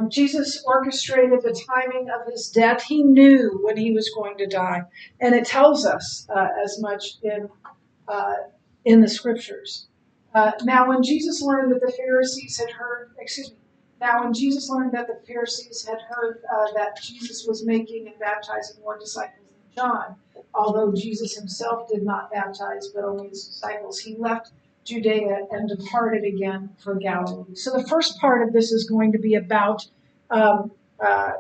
Jesus orchestrated the timing of his death. He knew when he was going to die, and it tells us as much in the scriptures. Now, when Jesus learned that the Pharisees had heard, excuse me, now when Jesus learned that the Pharisees had heard that Jesus was making and baptizing more disciples than John, although Jesus himself did not baptize but only his disciples, he left Judea and departed again for Galilee. So the first part of this is going to be um, uh,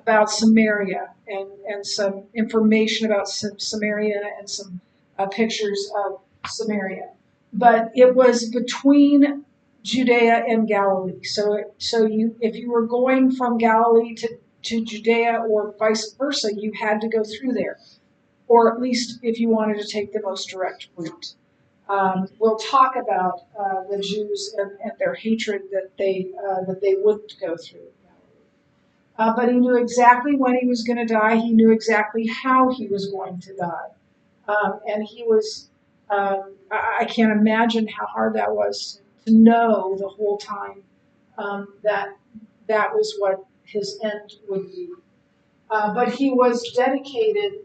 about Samaria and some information about Samaria and some pictures of Samaria. But it was between Judea and Galilee. If you were going from Galilee to Judea or vice versa, you had to go through there, or at least if you wanted to take the most direct route. We'll talk about the Jews and their hatred that they wouldn't go through. But he knew exactly when he was going to die. He knew exactly how he was going to die. And he was, I can't imagine how hard that was to know the whole time that that was what his end would be. But he was dedicated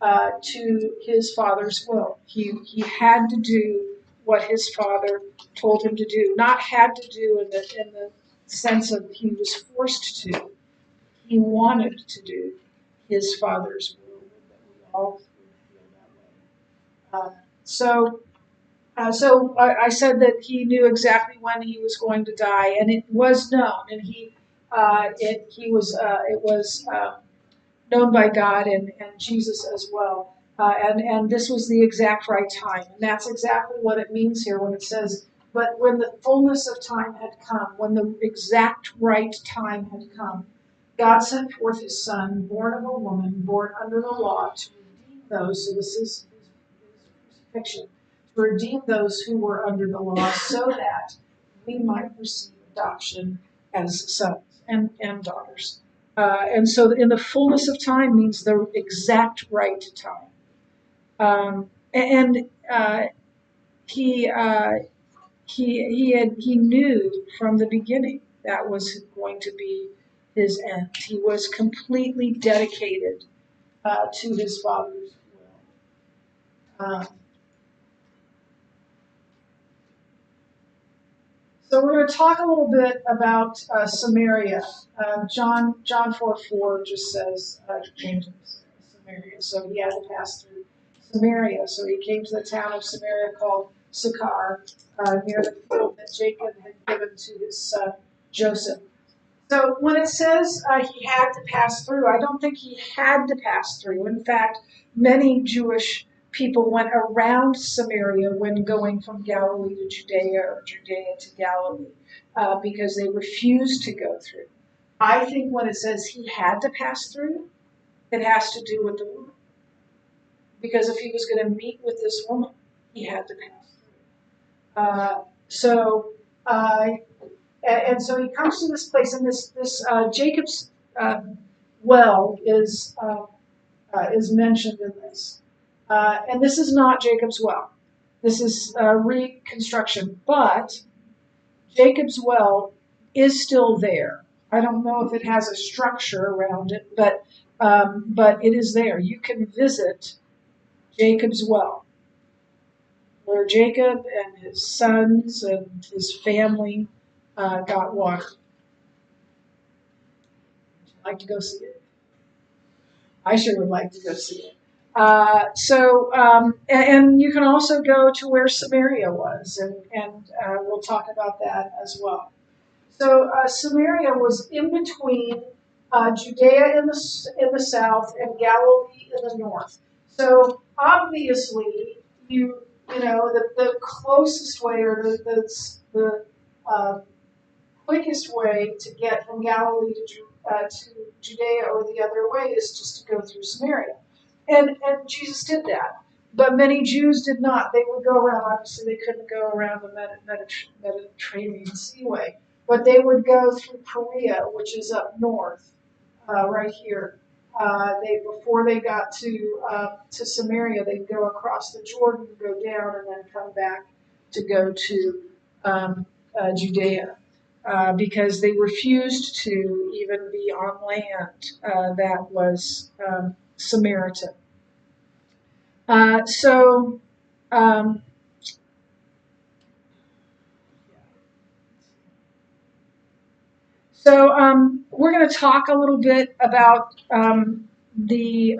to his father's will. He had to do what his father told him to do. Not had to do in the sense of he was forced to. He wanted to do his father's will, that we all feel that way. I said that he knew exactly when he was going to die, and it was known, and it was known by God and Jesus as well. And this was the exact right time. And that's exactly what it means here when it says, but when the fullness of time had come, when the exact right time had come, God sent forth his son, born of a woman, born under the law, to redeem those, so this is his crucifixion, to redeem those who were under the law, so that we might receive adoption as sons and daughters. And so in the fullness of time means the exact right time. And he knew from the beginning that was going to be his end. He was completely dedicated to his father's will. So we're going to talk a little bit about Samaria. John 4:4 just says he came to Samaria, so he had to pass through Samaria. So he came to the town of Samaria called Sychar, near the field that Jacob had given to his son Joseph. So when it says he had to pass through, I don't think he had to pass through. In fact, many Jewish people went around Samaria when going from Galilee to Judea or Judea to Galilee because they refused to go through. I think when it says he had to pass through, it has to do with the woman. Because if he was going to meet with this woman, he had to pass through. And so he comes to this place, and this Jacob's well is mentioned in this. And this is not Jacob's well. This is reconstruction. But Jacob's well is still there. I don't know if it has a structure around it, but it is there. You can visit Jacob's well, where Jacob and his sons and his family got water. Would you like to go see it? I sure would like to go see it. And you can also go to where Samaria was, and we'll talk about that as well. So Samaria was in between Judea in the south and Galilee in the north. So obviously, you know the closest way or the quickest way to get from Galilee to Judea or the other way is just to go through Samaria. And Jesus did that. But many Jews did not. They would go around, obviously they couldn't go around the Mediterranean Seaway, but they would go through Perea, which is up north, right here. Before they got to Samaria, they'd go across the Jordan, go down, and then come back to go to Judea. because they refused to even be on land that was Samaritan. So um, we're going to talk a little bit about the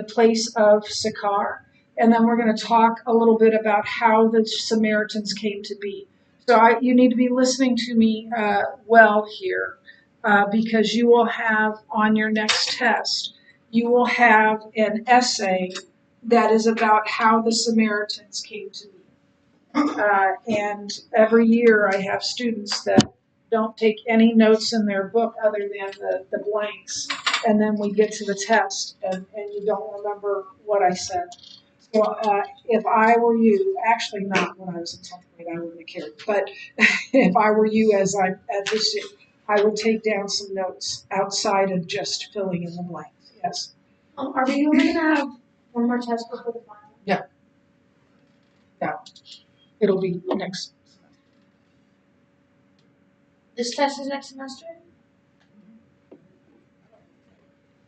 place of Sychar, and then we're going to talk a little bit about how the Samaritans came to be. So you need to be listening to me well here, because you will have on your next test, you will have an essay that is about how the Samaritans came to be. And every year I have students that don't take any notes in their book other than the blanks. And then we get to the test and you don't remember what I said. So if I were you, actually not when I was in 10th grade, I wouldn't have cared. But if I were you as I'm at this, I would take down some notes outside of just filling in the blanks. Yes. Are we only going to have one more test before the final? Yeah. Yeah. It'll be next. This test is next semester?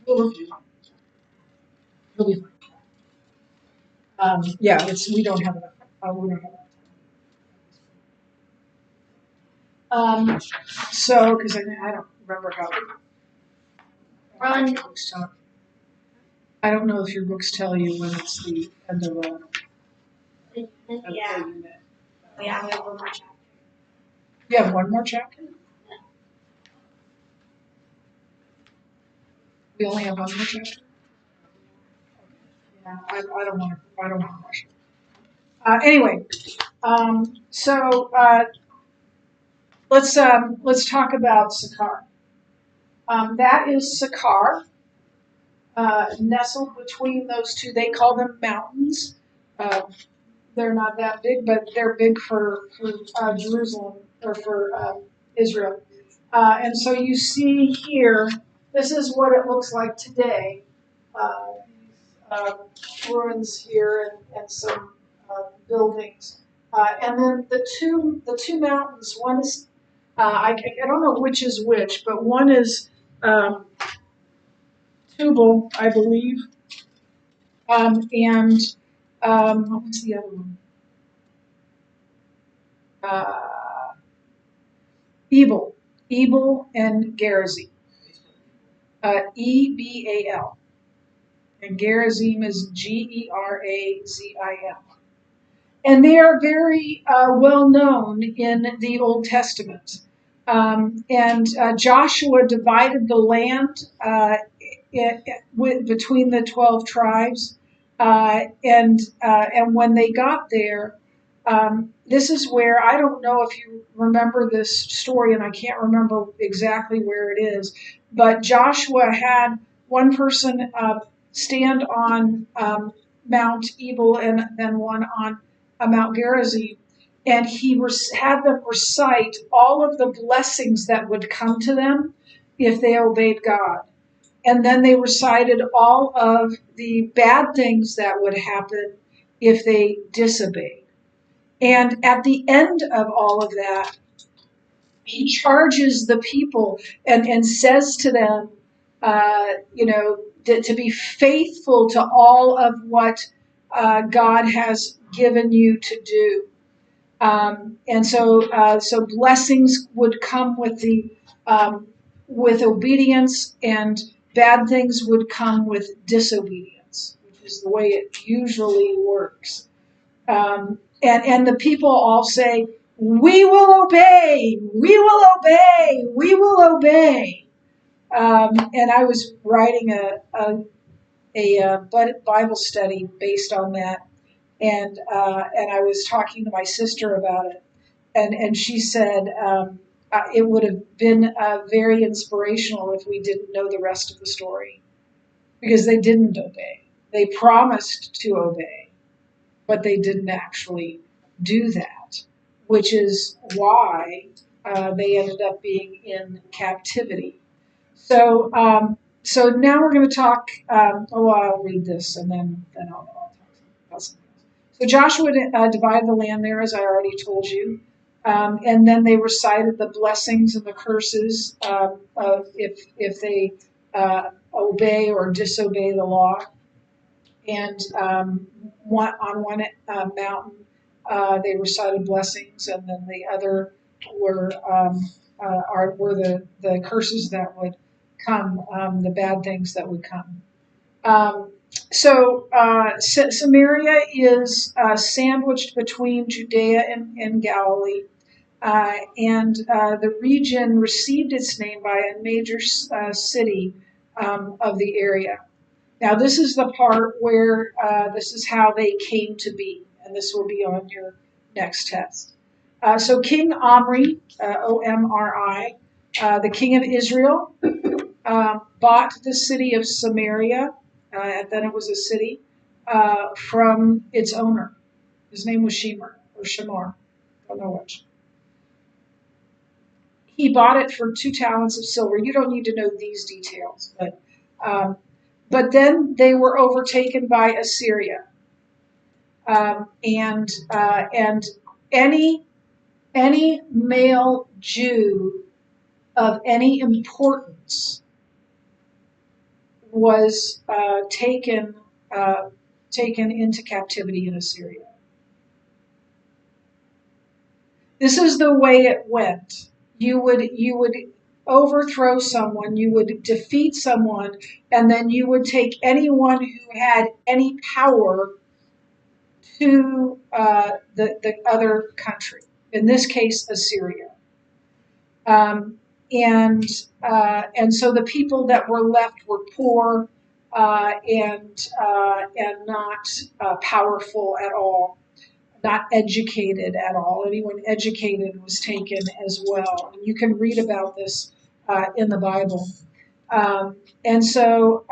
We'll be fine. We'll be fine. Yeah, we don't have enough. We don't have enough. So, because I don't remember how. Run. Books tell. I don't know if your books tell you when it's the end of a. Yeah. unit. We have one more chapter. You have one more chapter? We only have one more chapter? Yeah, I don't want to rush it. Anyway, so let's talk about Sychar. That is Sychar, nestled between those two. They call them mountains. They're not that big, but they're big for Jerusalem or for Israel. And so you see here, this is what it looks like today. Ruins here and some buildings. And then the two mountains. One is I don't know which is which, but one is Tubal, I believe, and what's the other one? Ebal and Gerizim. Ebal. And Gerizim is Gerazim. And they are very well known in the Old Testament. And Joshua divided the land between the 12 tribes. And when they got there, this is where, I don't know if you remember this story, and I can't remember exactly where it is, but Joshua had one person stand on Mount Ebal and then one on Mount Gerizim, and he had them recite all of the blessings that would come to them if they obeyed God. And then they recited all of the bad things that would happen if they disobeyed. And at the end of all of that, he charges the people and says to them, to be faithful to all of what God has given you to do. And so blessings would come with obedience, and bad things would come with disobedience, which is the way it usually works. And the people all say, "We will obey, we will obey, we will obey." And I was writing a Bible study based on that, and I was talking to my sister about it, and she said it would have been very inspirational if we didn't know the rest of the story, because they didn't obey. They promised to obey, but they didn't actually do that, which is why they ended up being in captivity. So now we're going to talk. I'll read this and then I'll talk about something else. So Joshua divided the land there, as I already told you. And then they recited the blessings and the curses if they obey or disobey the law. And on one mountain, they recited blessings, and then the other were were the curses that would come, the bad things that would come. Samaria is sandwiched between Judea and Galilee. The region received its name by a major city of the area. Now, this is the part where this is how they came to be, and this will be on your next test. So King Omri, Omri, the king of Israel, bought the city of Samaria, and then it was a city, from its owner. His name was Shemer, or Shemar, I don't know which. He bought it for 2 talents of silver. You don't need to know these details, but then they were overtaken by Assyria, and any male Jew of any importance was taken into captivity in Assyria. This is the way it went. You would overthrow someone, you would defeat someone, and then you would take anyone who had any power to the other country. In this case, Assyria. And so the people that were left were poor and not powerful at all, not educated at all. Anyone educated was taken as well. And you can read about this in the Bible. And so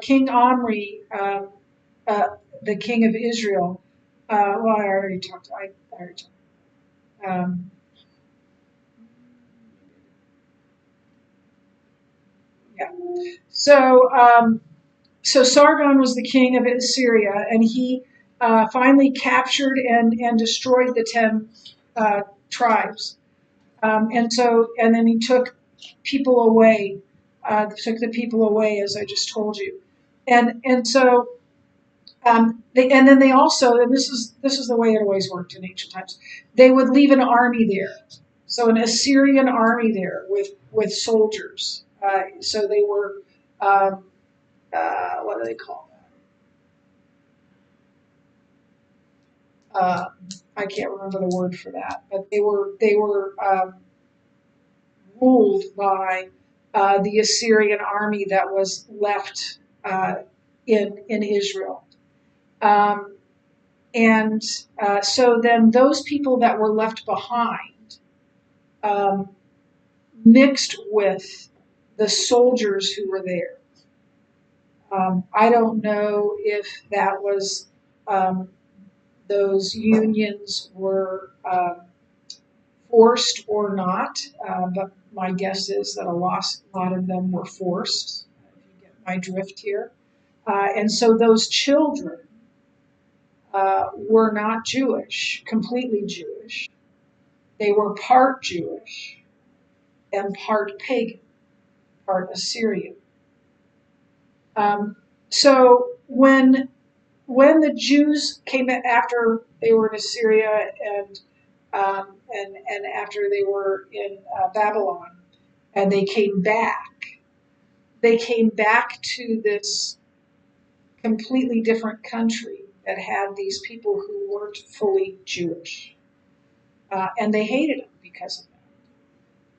King Omri, the king of Israel, well, I already talked. I already talked. Yeah. So Sargon was the king of Assyria, and he finally captured and destroyed the 10 tribes. And then he took people away, took the people away, as I just told you. And then they also, and this is the way it always worked in ancient times, they would leave an army there. So an Assyrian army there with soldiers. So they were, what do they call that? I can't remember the word for that, but they were ruled by the Assyrian army that was left in Israel. So then those people that were left behind mixed with the soldiers who were there. I don't know if that was those unions were forced or not, but my guess is that a lot of them were forced. If you get my drift here. And so those children were not Jewish, completely Jewish. They were part Jewish and part pagan, part Assyrian. So when the Jews came after they were in Assyria and after they were in Babylon, and they came back to this completely different country that had these people who weren't fully Jewish, and they hated them because of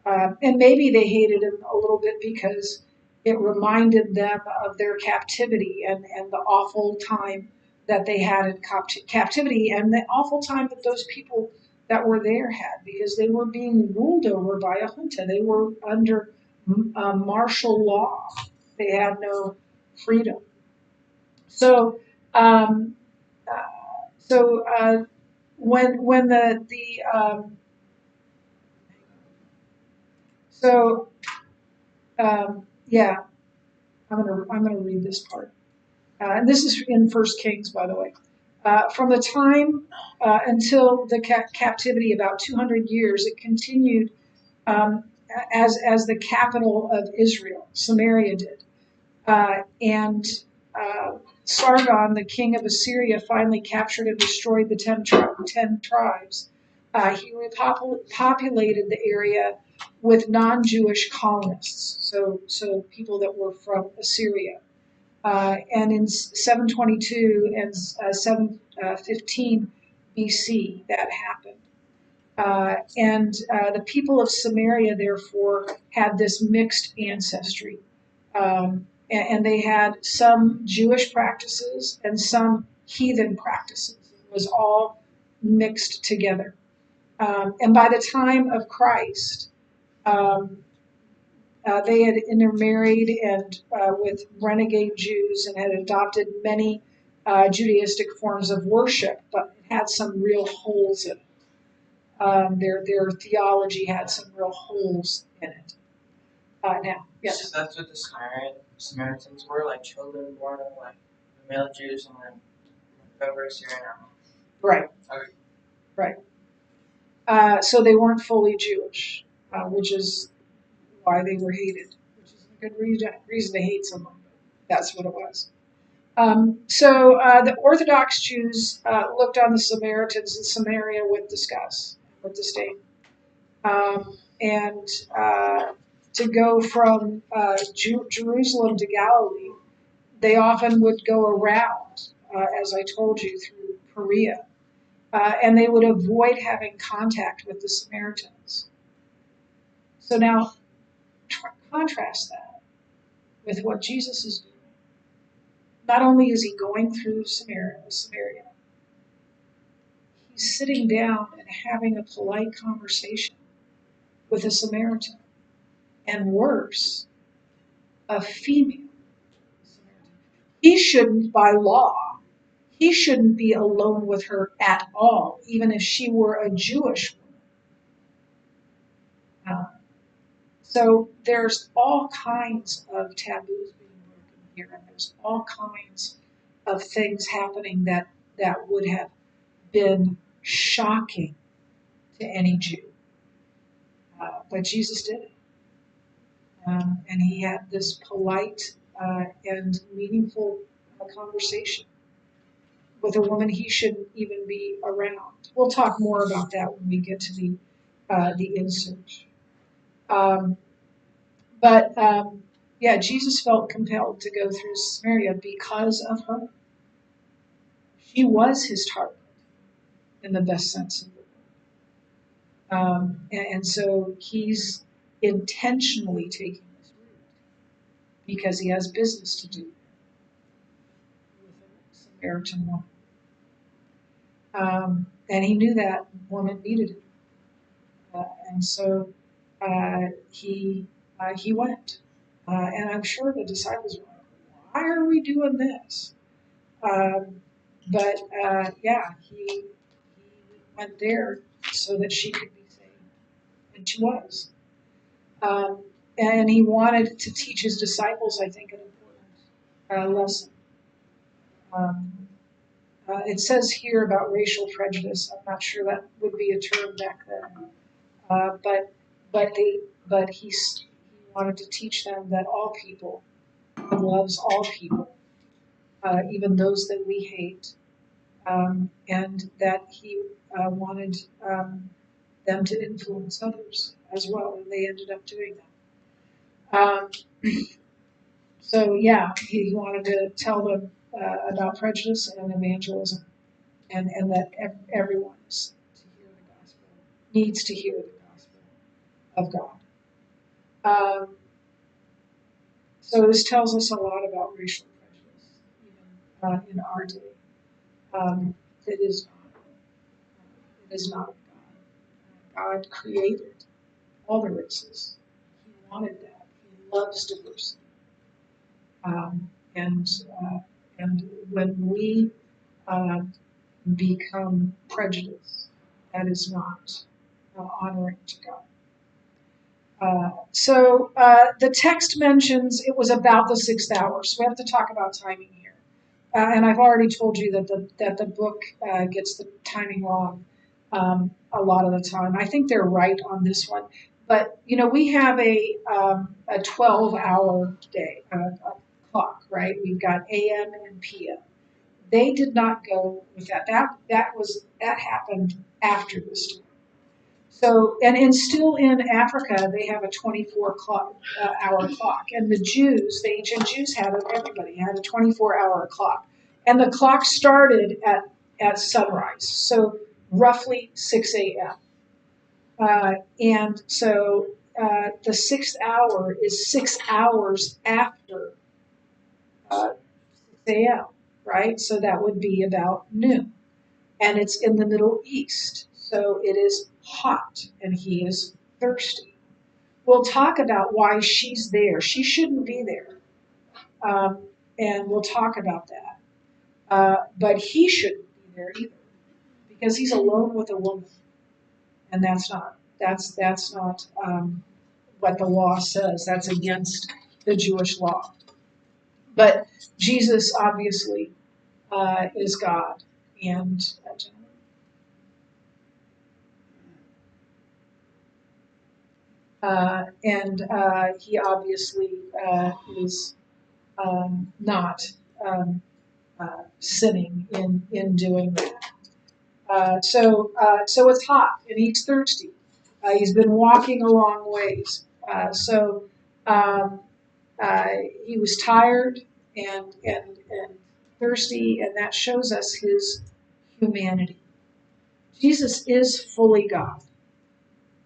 that. And maybe they hated them a little bit because it reminded them of their captivity and the awful time that they had in captivity, and the awful time that those people that were there had, because they were being ruled over by a junta. They were under martial law. They had no freedom. So, when yeah, I'm gonna read this part. and this is in First Kings, by the way. From the time until the captivity, about 200 years, it continued as the capital of Israel. Samaria did. And Sargon, the king of Assyria, finally captured and destroyed the 10 tribes. He repopulated the area with non-Jewish colonists, so people that were from Assyria. And in 722 and 715 BC, that happened. And the people of Samaria, therefore, had this mixed ancestry. And they had some Jewish practices and some heathen practices. It was all mixed together. And by the time of Christ, um, they had intermarried and with renegade Jews and had adopted many Judaistic forms of worship, but had some real holes in it. Their theology had some real holes in it. Now, yes. So that's what the Samaritans were, like children born of like male Jews and then over Assyrian army. Right. Okay. Right. So they weren't fully Jewish, which is why they were hated, which is a good reason to hate someone. That's what it was. So the Orthodox Jews looked on the Samaritans in Samaria with disgust, with disdain. And to go from Jerusalem to Galilee, they often would go around, as I told you, through Perea. And they would avoid having contact with the Samaritans. So now, contrast that with what Jesus is doing. Not only is he going through Samaria, he's sitting down and having a polite conversation with a Samaritan. And worse, a female Samaritan. He shouldn't, by law, he shouldn't be alone with her at all, even if she were a Jewish woman. So there's all kinds of taboos being broken here, and there's all kinds of things happening that would have been shocking to any Jew. But Jesus did it. And he had this polite and meaningful conversation with a woman he shouldn't even be around. We'll talk more about that when we get to the insert. Yeah, Jesus felt compelled to go through Samaria because of her. She was his target in the best sense of the word. And so he's intentionally taking this route because he has business to do with a Samaritan woman. And he knew that woman needed him. And so he went. And I'm sure the disciples were like, why are we doing this? Yeah, he went there so that she could be saved. And she was. And he wanted to teach his disciples, I think, an important lesson. It says here about racial prejudice. I'm not sure that would be a term back then. But he wanted to teach them that all people, God loves all people, even those that we hate, and that he wanted them to influence others as well, and they ended up doing that. So yeah, he wanted to tell them about prejudice and evangelism, and that everyone is to hear the gospel, needs to hear the gospel of God. So this tells us a lot about racial prejudice, even in our day. It is not of God. God created all the races. He wanted that. He loves diversity. And when we become prejudiced, that is not honoring to God. So the text mentions it was about the 6th hour, so we have to talk about timing here. and I've already told you that the book gets the timing wrong a lot of the time. I think they're right on this one, but we have a 12-hour day clock, right? We've got AM and PM. They did not go with that. That happened after the storm. So, and still in Africa, they have a 24-hour clock. And the ancient Jews had it, everybody had a 24-hour clock. And the clock started at sunrise, so roughly 6 a.m. And so the sixth hour is 6 hours after 6 a.m., right? So that would be about noon. And it's in the Middle East, so it is hot, and he is thirsty. We'll talk about why she's there. She shouldn't be there, and we'll talk about that. But he shouldn't be there either, because he's alone with a woman, and that's not what the law says. That's against the Jewish law. But Jesus obviously is God, and he obviously is not sinning in doing that. So it's hot and he's thirsty. He's been walking a long ways. He was tired and thirsty, and that shows us his humanity. Jesus is fully God,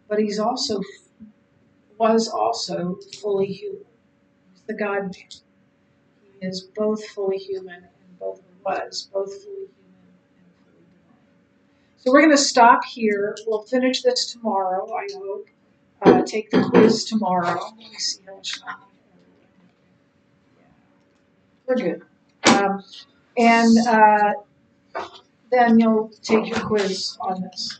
but was also fully human. He's the God man. He is both fully human and both fully human and fully divine. So we're going to stop here. We'll finish this tomorrow, I hope. Take the quiz tomorrow. Let me see how much time we have. We're good. And then you'll take your quiz on this.